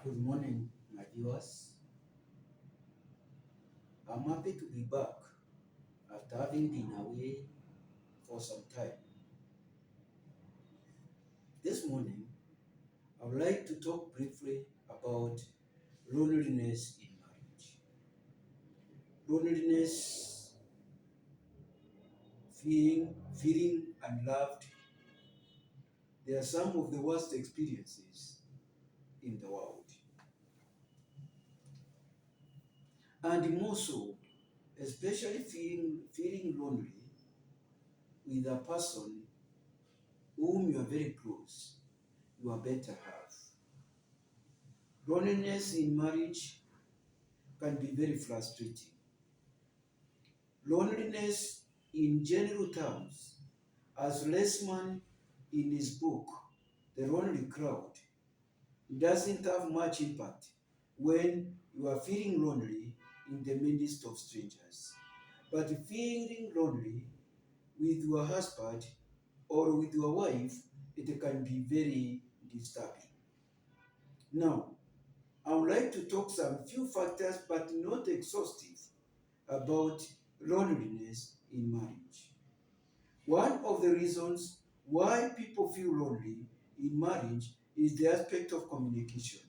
Good morning, my viewers. I'm happy to be back after having been away for some time. This morning, I would like to talk briefly about loneliness in marriage. Loneliness, feeling unloved, they are some of the worst experiences in the world. And more so, especially feeling lonely with a person whom you are very close, you are better half. Loneliness in marriage can be very frustrating. Loneliness, in general terms, as Lessman in his book, The Lonely Crowd, doesn't have much impact when you are feeling lonely in the midst of strangers. But feeling lonely with your husband or with your wife, it can be very disturbing. Now, I would like to talk some few factors, but not exhaustive, about loneliness in marriage. One of the reasons why people feel lonely in marriage is the aspect of communication.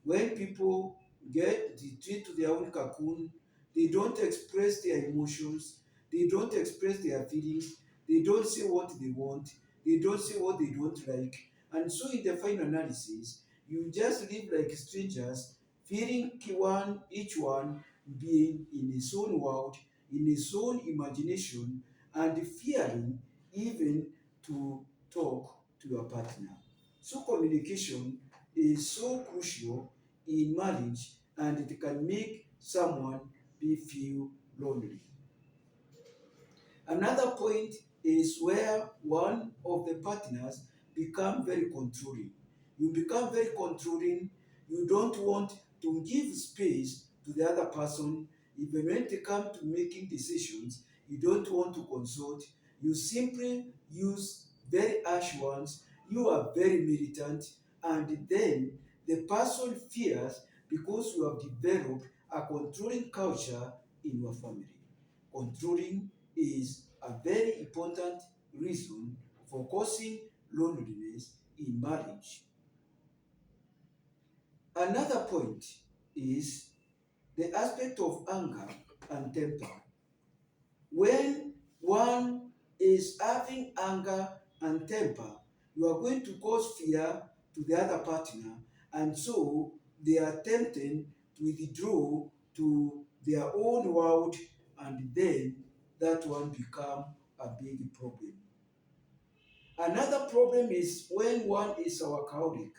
When people get the tree to their own cocoon, they don't express their emotions, they don't express their feelings, they don't say what they want, they don't say what they don't like. And so, in the final analysis, you just live like strangers, feeling each one being in his own world, in his own imagination, and fearing even to talk to your partner. So, communication is so crucial in marriage, and it can make someone be feel lonely. Another point is where one of the partners become very controlling. You become very controlling. You don't want to give space to the other person. Even when they come to making decisions, you don't want to consult. You simply use very harsh ones. You are very militant, and then the person fears because you have developed a controlling culture in your family. Controlling is a very important reason for causing loneliness in marriage. Another point is the aspect of anger and temper. When one is having anger and temper, you are going to cause fear to the other partner, and so they are tempted to withdraw to their own world, and then that one become a big problem. Another problem is when one is a workaholic.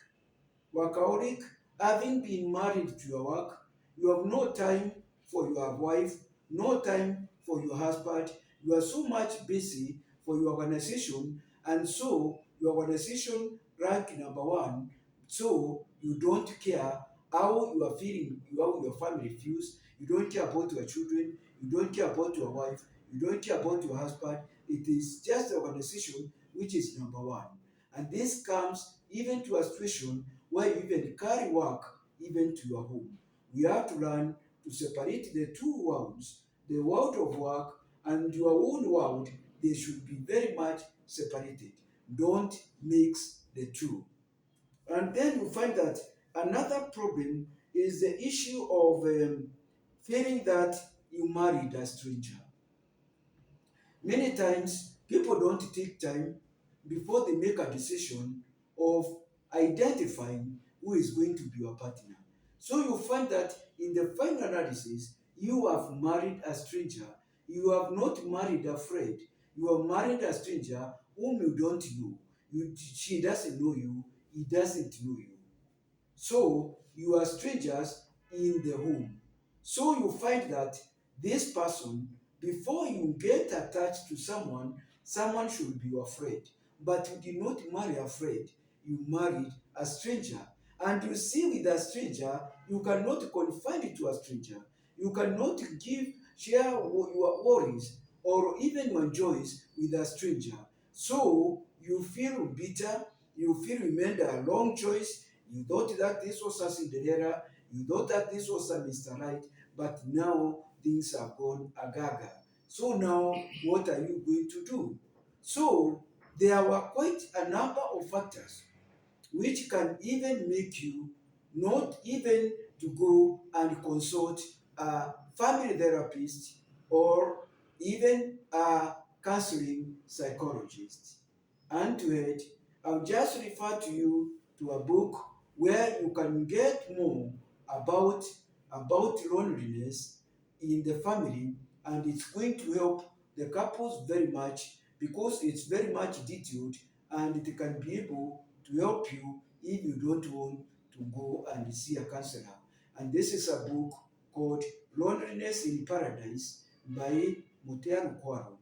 Workaholic, having been married to your work, you have no time for your wife, no time for your husband. You are so much busy for your organization, and so your organization rank number one. So you don't care how you are feeling, how your family feels. You don't care about your children. You don't care about your wife. You don't care about your husband. It is just the organization which is number one. And this comes even to a situation where you even carry work even to your home. We have to learn to separate the two worlds, the world of work and your own world. They should be very much separated. Don't mix the two. And then you find that another problem is the issue of feeling that you married a stranger. Many times, people don't take time before they make a decision of identifying who is going to be your partner. So you find that in the final analysis, you have married a stranger. You have not married a friend. You have married a stranger whom you don't know. She doesn't know you. He doesn't know you. So you are strangers in the home. So you find that this person, before you get attached to someone, someone should be your friend. But you did not marry a friend, you married a stranger. And you see, with a stranger, you cannot confide it to a stranger. You cannot share your worries or even your joys with a stranger. So you feel bitter, you feel you made a wrong choice, You thought that this was a Cinderella, you thought that this was a Mr. Right, but now things are gone agaga. So now, what are you going to do? So there were quite a number of factors which can even make you not even to go and consult a family therapist or even a counseling psychologist. And to it, I'll just refer to you to a book where you can get more about loneliness in the family, and it's going to help the couples very much because it's very much detailed, and it can be able to help you if you don't want to go and see a counselor. And this is a book called Loneliness in Paradise by Mutea Lukwaro.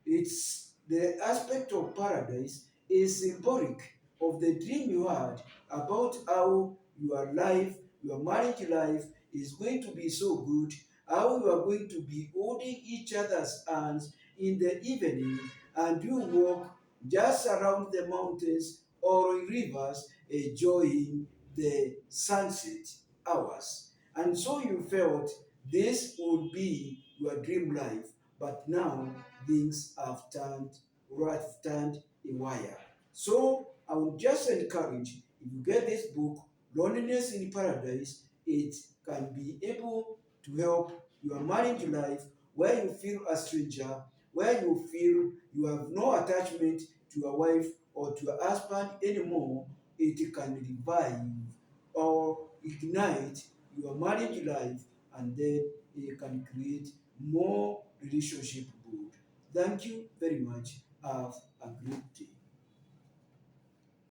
It's the aspect of paradise is symbolic of the dream you had about how your life, your marriage life is going to be so good, how you are going to be holding each other's hands in the evening, and you walk just around the mountains or rivers enjoying the sunset hours. And so you felt this would be your dream life, but now things have turned a wire. So I would just encourage, if you get this book, Loneliness in Paradise, it can be able to help your marriage life where you feel a stranger, where you feel you have no attachment to your wife or to your husband anymore. It can revive or ignite your marriage life, and then it can create more relationship good. Thank you very much. Have a great day.